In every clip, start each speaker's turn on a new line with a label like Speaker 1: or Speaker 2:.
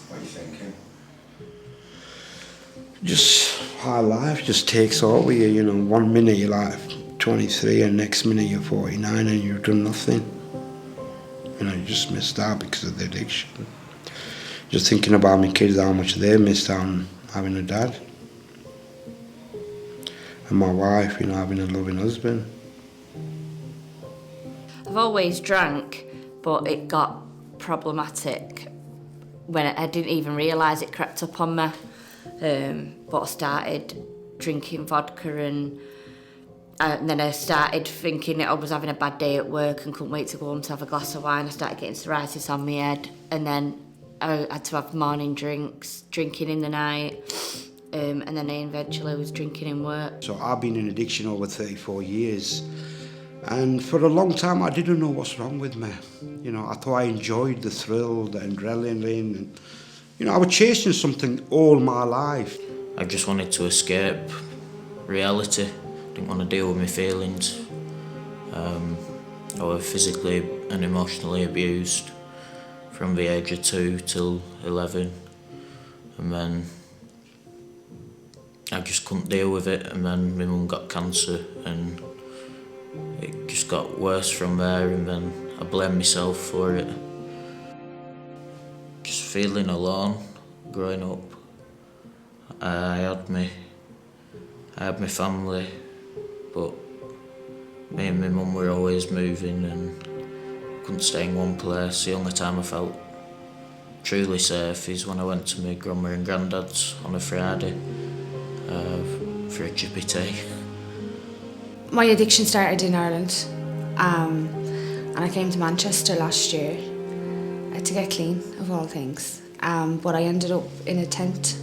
Speaker 1: What are you thinking?
Speaker 2: Just how life just takes over you, you know. One minute you're like 23 and next minute you're 49 and you've done nothing. You know, you just missed out because of the addiction. Just thinking about my kids, how much they missed out on having a dad. And my wife, you know, having a loving husband.
Speaker 3: I've always drank, but it got problematic when I didn't even realise it crept up on me. But I started drinking vodka and then I started thinking I was having a bad day at work and couldn't wait to go home to have a glass of wine. I started getting psoriasis on my head, and then I had to have morning drinks, drinking in the night, and then I eventually was drinking in work.
Speaker 2: So I've been in addiction over 34 years, and for a long time I didn't know what's wrong with me. You know, I thought I enjoyed the thrill, the adrenaline, and you know, I was chasing something all my life.
Speaker 4: I just wanted to escape reality. Didn't want to deal with my feelings. I was physically and emotionally abused from the age of 2 till 11, and then I just couldn't deal with it, and then my mum got cancer and it just got worse from there, and then I blamed myself for it. Just feeling alone growing up. I had my family, but me and my mum were always moving and couldn't stay in one place. The only time I felt truly safe is when I went to my grandma and granddad's on a Friday for a chippy tea.
Speaker 5: My addiction started in Ireland, and I came to Manchester last year to get clean, of all things. But I ended up in a tent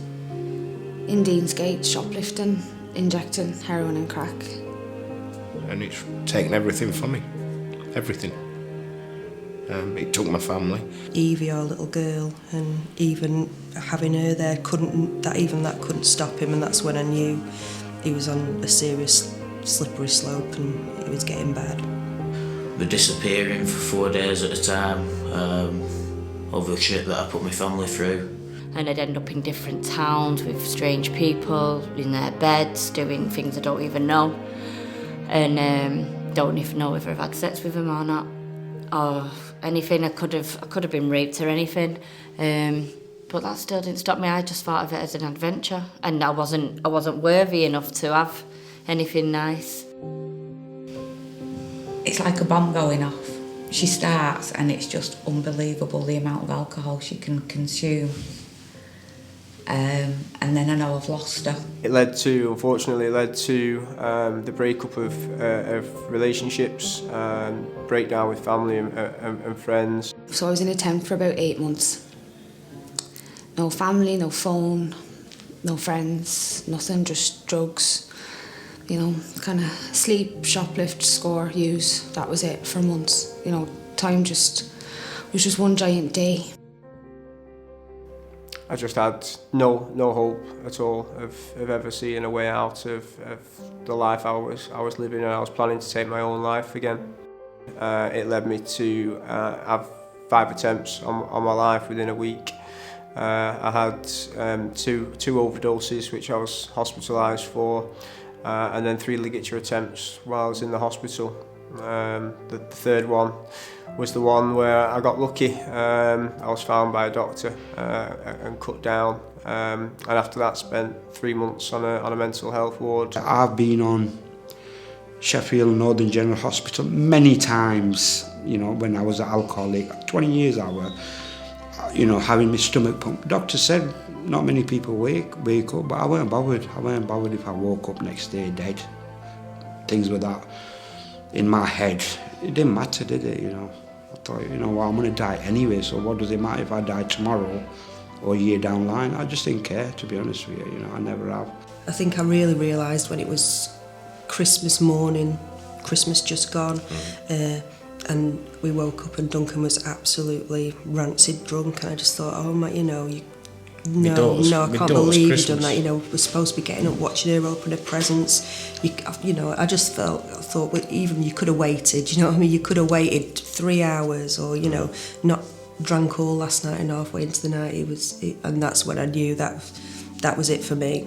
Speaker 5: in Deansgate, shoplifting, injecting heroin and crack.
Speaker 1: And it's taken everything from me, everything. It took my family.
Speaker 6: Evie, our little girl, and even having her there couldn't stop him, and that's when I knew he was on a serious slippery slope and it was getting bad.
Speaker 4: We're disappearing for 4 days at a time over the shit that I put my family through.
Speaker 3: And I'd end up in different towns with strange people, in their beds, doing things I don't even know. And don't even know if I've had sex with them or not. Or anything, I could have been raped or anything. But that still didn't stop me. I just thought of it as an adventure. And I wasn't worthy enough to have anything nice.
Speaker 7: It's like a bomb going off. She starts and it's just unbelievable the amount of alcohol she can consume. And then I know I've lost her.
Speaker 8: It unfortunately led to the breakup of relationships, breakdown with family and friends.
Speaker 5: So I was in a tent for about 8 months. No family, no phone, no friends, nothing, just drugs. You know, kind of sleep, shoplift, score, use. That was it for months. You know, time was just one giant day.
Speaker 8: I just had no hope at all of ever seeing a way out of the life I was living, and I was planning to take my own life again. It led me to have 5 attempts on my life within a week. I had two overdoses, which I was hospitalised for, and then 3 ligature attempts while I was in the hospital. The third one was the one where I got lucky. I was found by a doctor and cut down, and after that spent 3 months on a mental health ward.
Speaker 2: I've been on Sheffield Northern General Hospital many times, you know, when I was an alcoholic. 20 years I was, you know, having my stomach pumped. Doctor said not many people wake up, but I weren't bothered. I weren't bothered if I woke up next day dead. Things with that in my head. It didn't matter, did it, you know? I thought, you know, well, I'm going to die anyway, so what does it matter if I die tomorrow or a year down the line? I just didn't care, to be honest with you know, I never have.
Speaker 6: I think I really realised when it was Christmas morning, Christmas just gone, and we woke up and Duncan was absolutely rancid drunk, and I just thought, oh my, you know, I can't believe you've done that. You know, we're supposed to be getting up, watching her open her presents. You know, I thought, well, even you could have waited. You know what I mean? You could have waited 3 hours, or you know, not drank all last night and halfway into the night and that's when I knew that was it for me.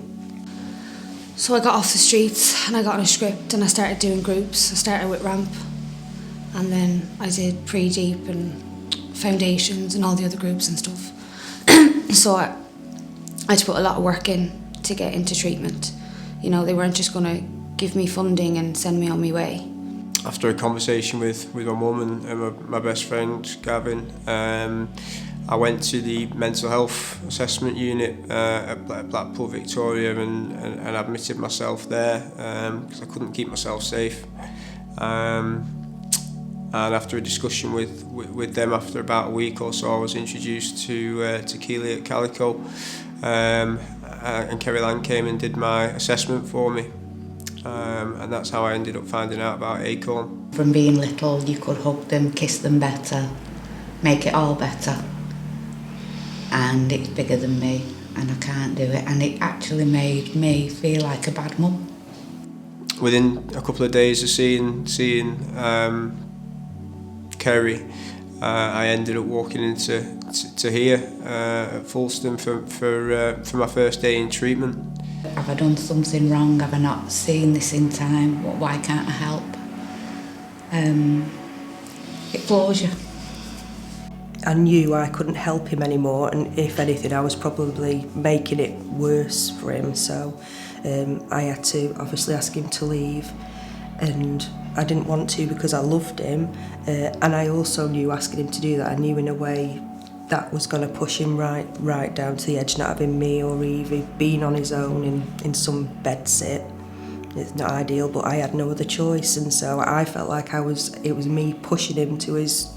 Speaker 5: So I got off the streets and I got on a script and I started doing groups. I started with ramp and then I did pre-deep and foundations and all the other groups and stuff. So I had to put a lot of work in to get into treatment. You know, they weren't just going to give me funding and send me on my way.
Speaker 8: After a conversation with my mum and my best friend Gavin, I went to the mental health assessment unit at Blackpool Victoria and admitted myself there because I couldn't keep myself safe. And after a discussion with them, after about a week or so, I was introduced to Keely at Calico, and Kerry Lang came and did my assessment for me, and that's how I ended up finding out about Acorn.
Speaker 7: From being little, you could hug them, kiss them better, make it all better. And it's bigger than me, and I can't do it. And it actually made me feel like a bad mum.
Speaker 8: Within a couple of days of seeing Kerry, I ended up walking into here at Fulston for my first day in treatment.
Speaker 7: Have I done something wrong? Have I not seen this in time? Why can't I help? It floors you.
Speaker 6: I knew I couldn't help him anymore, and if anything, I was probably making it worse for him. So I had to obviously ask him to leave, and I didn't want to because I loved him, and I also knew asking him to do that, I knew in a way that was going to push him right down to the edge, not having me or Evie, being on his own in some bed sit. It's not ideal, but I had no other choice, and so I felt like it was me pushing him to his,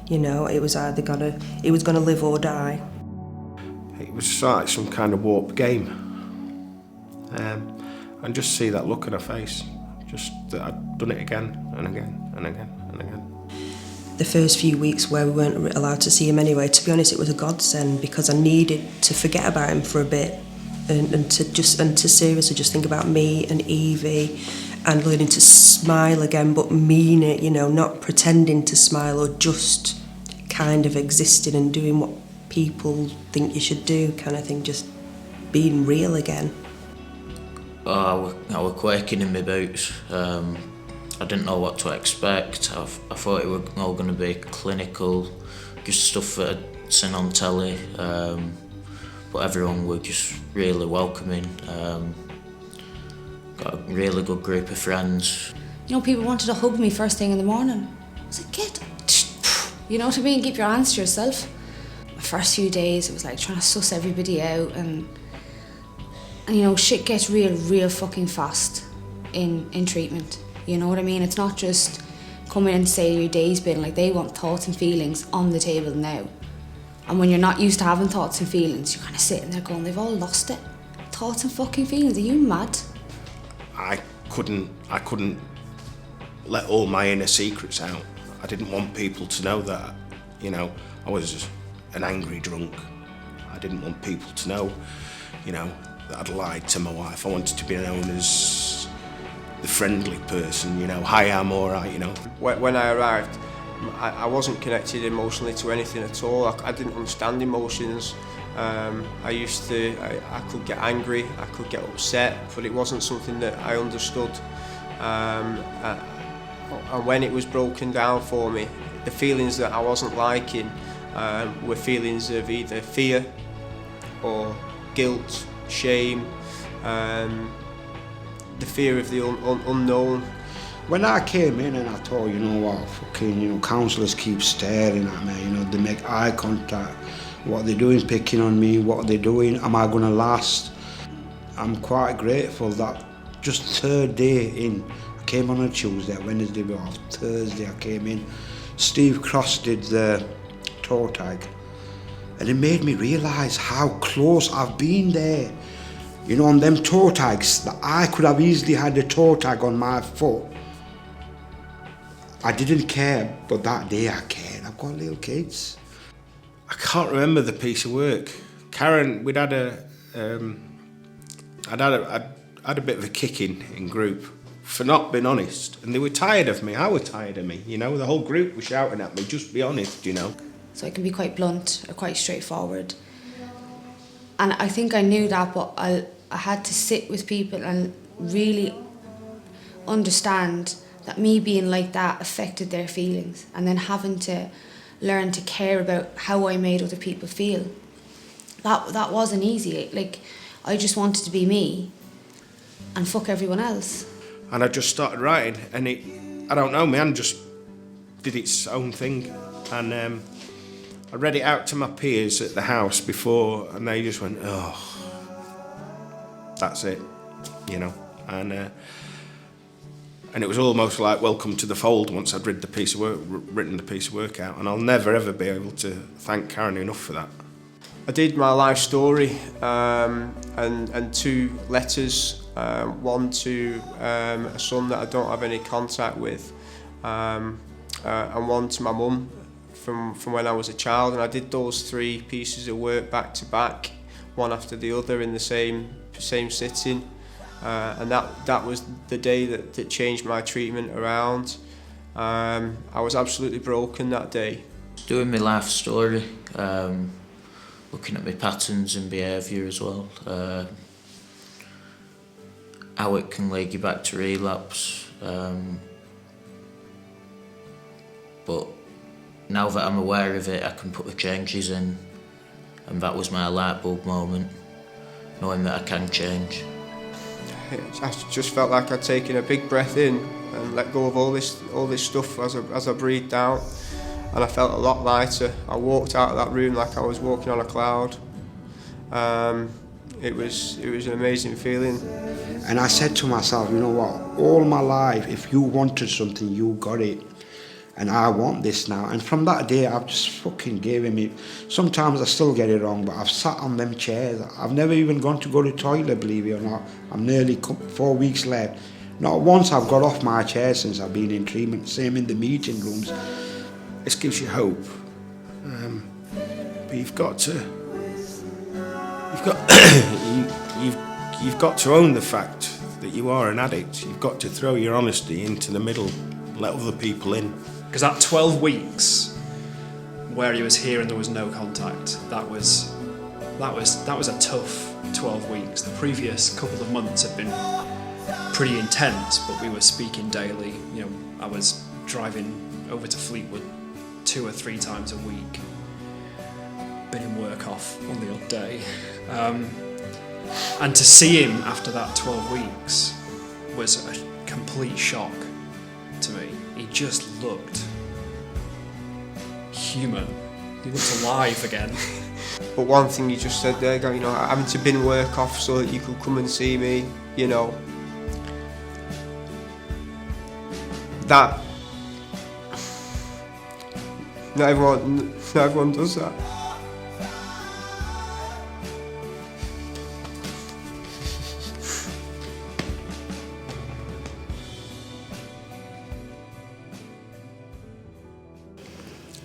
Speaker 6: you know, it was either he was gonna live or die.
Speaker 1: It was like some kind of warped game. And just see that look on her face, just that I'd done it again and again and again and again.
Speaker 6: The first few weeks where we weren't allowed to see him anyway, to be honest, it was a godsend because I needed to forget about him for a bit and to seriously just think about me and Evie and learning to smile again, but mean it, you know, not pretending to smile or just kind of existing and doing what people think you should do kind of thing, just being real again.
Speaker 4: I was quaking in my boots. I didn't know what to expect. I thought it was all going to be clinical, just stuff that I'd seen on telly, but everyone was just really welcoming. Got a really good group of friends.
Speaker 5: You know, people wanted to hug me first thing in the morning. I was like, get, you know what I mean? Keep your hands to yourself. The first few days, it was like trying to suss everybody out, and you know, shit gets real fucking fast in treatment. You know what I mean? It's not just coming and saying your day's been, like, they want thoughts and feelings on the table now. And when you're not used to having thoughts and feelings, you're kind of sitting there going, they've all lost it. Thoughts and fucking feelings, are you mad?
Speaker 1: I couldn't let all my inner secrets out. I didn't want people to know that, you know, I was just an angry drunk. I didn't want people to know, you know, that I'd lied to my wife. I wanted to be known as the friendly person, you know, hi, I'm all right, you know.
Speaker 8: When I arrived, I wasn't connected emotionally to anything at all. I didn't understand emotions. I could get angry, I could get upset, but it wasn't something that I understood. And when it was broken down for me, the feelings that I wasn't liking were feelings of either fear or guilt, shame, the fear of the unknown.
Speaker 2: When I came in and I thought, you know what, fucking, you know, counsellors keep staring at me, you know, they make eye contact. What they're doing is picking on me, what are they doing, am I going to last? I'm quite grateful that just third day in, I came on a Tuesday, Wednesday we were off, Thursday I came in, Steve Cross did the toe tag, and it made me realise how close I've been there. You know, on them toe tags, that I could have easily had a toe tag on my foot. I didn't care, but that day I cared. I've got little kids.
Speaker 1: I can't remember the piece of work. Karen, we'd had I'd had a bit of a kicking in group for not being honest, and they were tired of me. I was tired of me, you know. The whole group was shouting at me, just be honest, you know.
Speaker 5: so I can be quite blunt or quite straightforward. And I think I knew that, but I had to sit with people and really understand that me being like that affected their feelings, and then having to learn to care about how I made other people feel. That wasn't easy. Like, I just wanted to be me and fuck everyone else.
Speaker 1: And I just started writing, and I don't know, my hand just did its own thing. And I read it out to my peers at the house before, and they just went, oh, that's it, you know. And it was almost like welcome to the fold once I'd written the piece of work out. And I'll never ever be able to thank Karen enough for that.
Speaker 8: I did my life story and 2 letters, one to a son that I don't have any contact with, and one to my mum from when I was a child. And I did those 3 pieces of work back to back, one after the other in the same sitting, and that was the day that changed my treatment around. I was absolutely broken that day.
Speaker 4: Doing my life story, looking at my patterns and behaviour as well, how it can lead you back to relapse. But now that I'm aware of it, I can put the changes in, and that was my light bulb moment, knowing that I can change.
Speaker 8: I just felt like I'd taken a big breath in and let go of all this stuff as I breathed out, and I felt a lot lighter. I walked out of that room like I was walking on a cloud. It was an amazing feeling.
Speaker 2: And I said to myself, you know what, all my life, if you wanted something, you got it. And I want this now. And from that day, I've just fucking given it. Sometimes I still get it wrong, but I've sat on them chairs. I've never even gone to go to the toilet, believe it or not. I'm nearly 4 weeks left. Not once I've got off my chair since I've been in treatment. Same in the meeting rooms.
Speaker 1: This gives you hope. But you've got to own the fact that you are an addict. You've got to throw your honesty into the middle, let other people in.
Speaker 9: Because that 12 weeks where he was here and there was no contact, that was a tough 12 weeks. The previous couple of months had been pretty intense, but we were speaking daily. You know, I was driving over to Fleetwood 2 or 3 times a week. Been in work off on the odd day. And to see him after that 12 weeks was a complete shock to me. He just looked human. He looked alive again.
Speaker 8: But one thing you just said there, you know, having to bin work off so that you could come and see me, you know, that not everyone does that.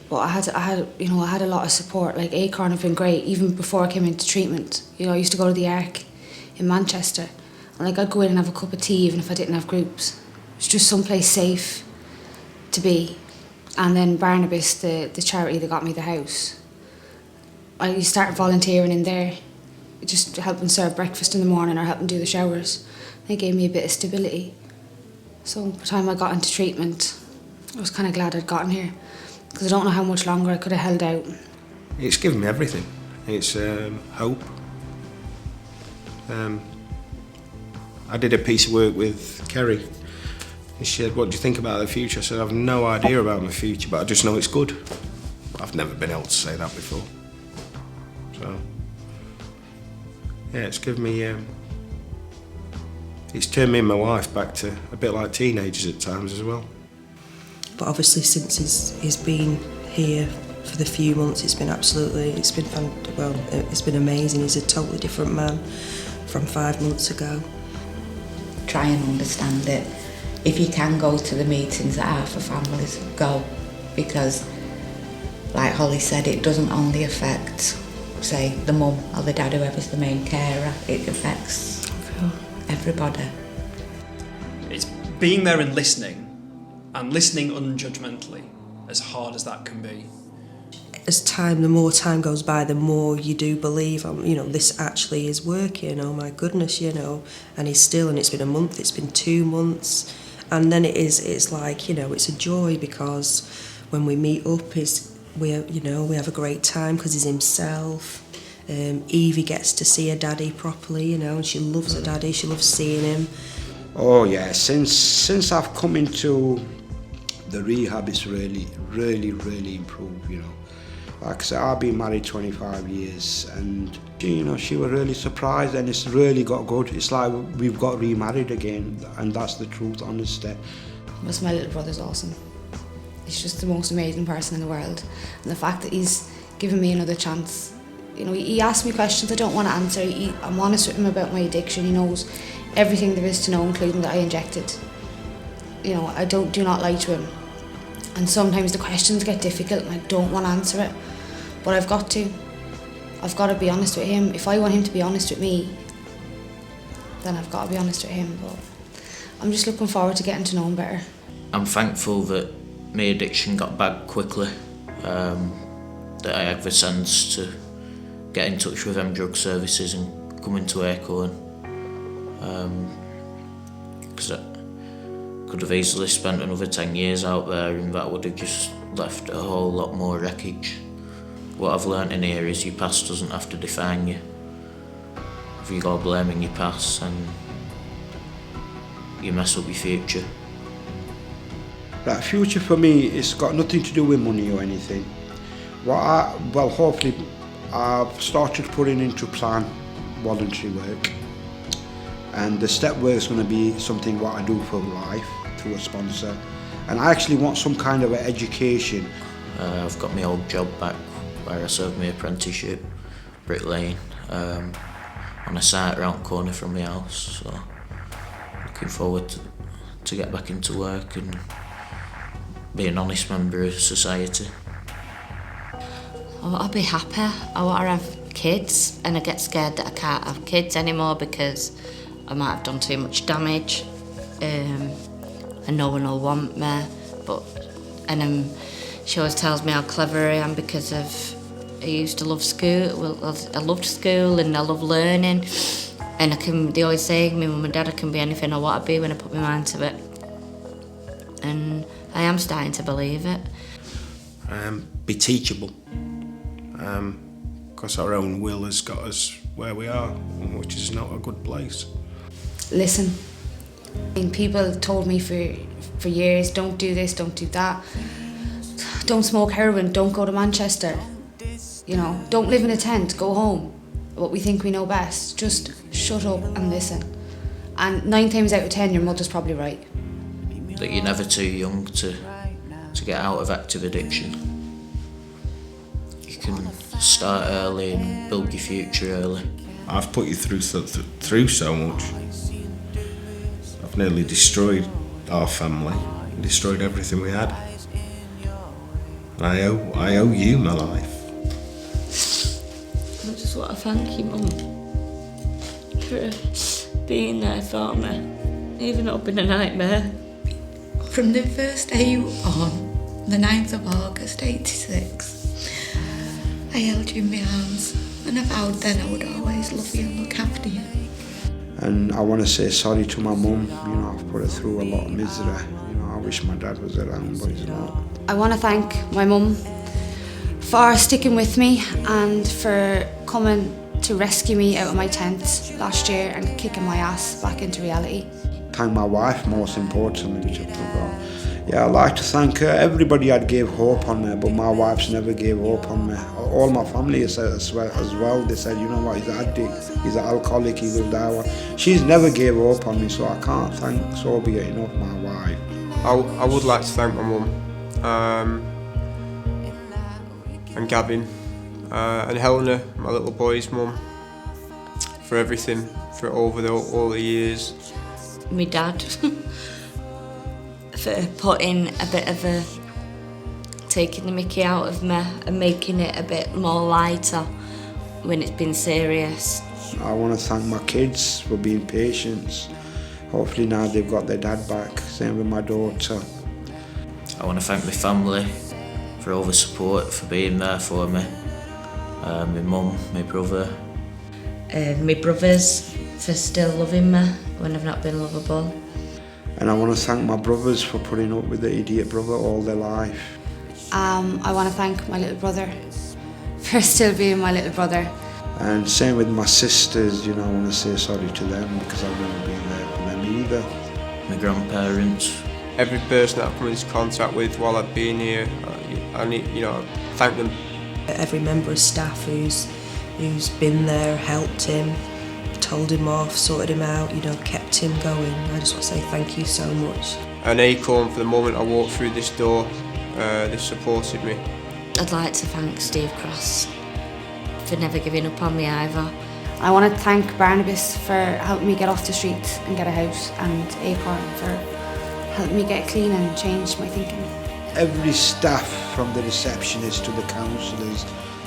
Speaker 5: But I had a lot of support. Like, Acorn have been great, even before I came into treatment. You know, I used to go to the Arc in Manchester, and like, I'd go in and have a cup of tea even if I didn't have groups. It was just someplace safe to be. And then Barnabas, the charity that got me the house, I started volunteering in there, just helping serve breakfast in the morning or helping do the showers. They gave me a bit of stability. So by the time I got into treatment, I was kind of glad I'd gotten here, because I don't know how much longer I could have held out.
Speaker 1: It's given me everything. It's hope. I did a piece of work with Kerry. And she said, what do you think about the future? I said, I've no idea about my future, but I just know it's good. I've never been able to say that before. So, yeah, it's given me... it's turned me and my wife back to a bit like teenagers at times as well.
Speaker 6: But obviously since he's been here for the few months, it's been amazing. He's a totally different man from 5 months ago.
Speaker 7: Try and understand it. If you can go to the meetings that are for families, go. Because, like Holly said, it doesn't only affect, say, the mum or the dad, whoever's the main carer. It affects everybody.
Speaker 9: It's being there and listening unjudgmentally, as hard as that can be.
Speaker 6: the more time goes by, the more you do believe, this actually is working, oh my goodness, and it's been a month, it's been 2 months, and then it's like, it's a joy, because when we meet up, we have a great time, because he's himself. Evie gets to see her daddy properly, and she loves her daddy, she loves seeing him.
Speaker 2: Oh yeah, since I've come into the rehab, it's really improved, Like I said, I've been married 25 years, and she was really surprised, and it's really got good. It's like we've got remarried again, and that's the truth, honestly.
Speaker 5: Because my little brother's awesome. He's just the most amazing person in the world, and the fact that he's given me another chance. He asks me questions I don't want to answer. I'm honest with him about my addiction. He knows everything there is to know, including that I injected. I do not lie to him. And sometimes the questions get difficult and I don't want to answer it. But I've got to. I've got to be honest with him. If I want him to be honest with me, then I've got to be honest with him. But I'm just looking forward to getting to know him better.
Speaker 4: I'm thankful that my addiction got back quickly, that I had the sense to get in touch with them drug services and come into Acorn. Because I could have easily spent another 10 years out there, and that would have just left a whole lot more wreckage. What I've learnt in here is your past doesn't have to define you. If you go blaming your past, then you mess up your future.
Speaker 2: That future for me, it's got nothing to do with money or anything. Hopefully I've started putting into plan voluntary work, and the step work is going to be something what I do for life through a sponsor, and I actually want some kind of an education.
Speaker 4: I've got my old job back where I served my apprenticeship, Brick Lane, on a site around the corner from my house, so looking forward to get back into work and be an honest member of society.
Speaker 3: I want to be happy. I want to have kids, and I get scared that I can't have kids anymore because I might have done too much damage, and no one will want me. She always tells me how clever I am because I used to love school. Well, I loved school and I love learning, and they always say, my mum and dad, I can be anything I want to be when I put my mind to it, and I am starting to believe it.
Speaker 1: Be teachable. Because our own will has got us where we are, which is not a good place.
Speaker 5: Listen. People told me for years, don't do this, don't do that. Don't smoke heroin, don't go to Manchester. Don't live in a tent, go home. What we think we know best. Just shut up and listen. And 9 times out of 10, your mother's probably right.
Speaker 4: That you're never too young to get out of active addiction. You can start early and build your future early.
Speaker 1: I've put you through so much. I've nearly destroyed our family, destroyed everything we had. And I owe you my life.
Speaker 3: I just want to thank you, Mum, for being there for me, even though it's been a nightmare.
Speaker 7: From the first day you were born, the 9th of August, 86, I held you in my arms, and I vowed then I would always love you and look after you.
Speaker 2: And I want to say sorry to my mum. I've put her through a lot of misery. I wish my dad was around, but he's not.
Speaker 5: I want to thank my mum for sticking with me and for coming to rescue me out of my tent last year and kicking my ass back into reality.
Speaker 2: Thank my wife, most importantly, which I forgot. Yeah, I'd like to thank her. Everybody had gave hope on me, but my wife's never gave hope on me. All my family said as well. They said, you know what, he's an addict, he's an alcoholic, he will die. She's never gave hope on me, so I can't thank Sobia enough, my wife.
Speaker 8: I would like to thank my mum, and Gavin, and Helena, my little boy's mum, for everything, for over all the years.
Speaker 3: My dad, for putting a bit of taking the mickey out of me and making it a bit more lighter when it's been serious.
Speaker 2: I want to thank my kids for being patient. Hopefully now they've got their dad back, same with my daughter.
Speaker 4: I want to thank my family for all the support, for being there for me. My mum, my brother.
Speaker 3: My brothers for still loving me when I've not been lovable.
Speaker 2: And I want to thank my brothers for putting up with the idiot brother all their life.
Speaker 5: I want to thank my little brother for still being my little brother.
Speaker 2: And same with my sisters, you know, I want to say sorry to them because I've never been there for them either.
Speaker 4: My grandparents.
Speaker 8: Every person that I've come into contact with while I've been here, I need, thank them.
Speaker 6: Every member of staff who's been there, helped him, told him off, sorted him out, kept him going. I just want to say thank you so much.
Speaker 8: And Acorn, for the moment I walked through this door, they supported me.
Speaker 3: I'd like to thank Steve Cross for never giving up on me either.
Speaker 5: I want to thank Barnabas for helping me get off the street and get a house, and Acorn for helping me get clean and change my thinking.
Speaker 2: Every staff, from the receptionist to the counsellors,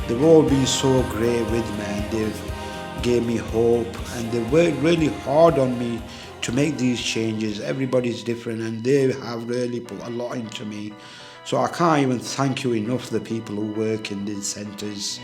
Speaker 2: they've all been so great with me, and they've gave me hope, and they worked really hard on me to make these changes. Everybody's different, and they have really put a lot into me. So I can't even thank you enough, the people who work in these centres.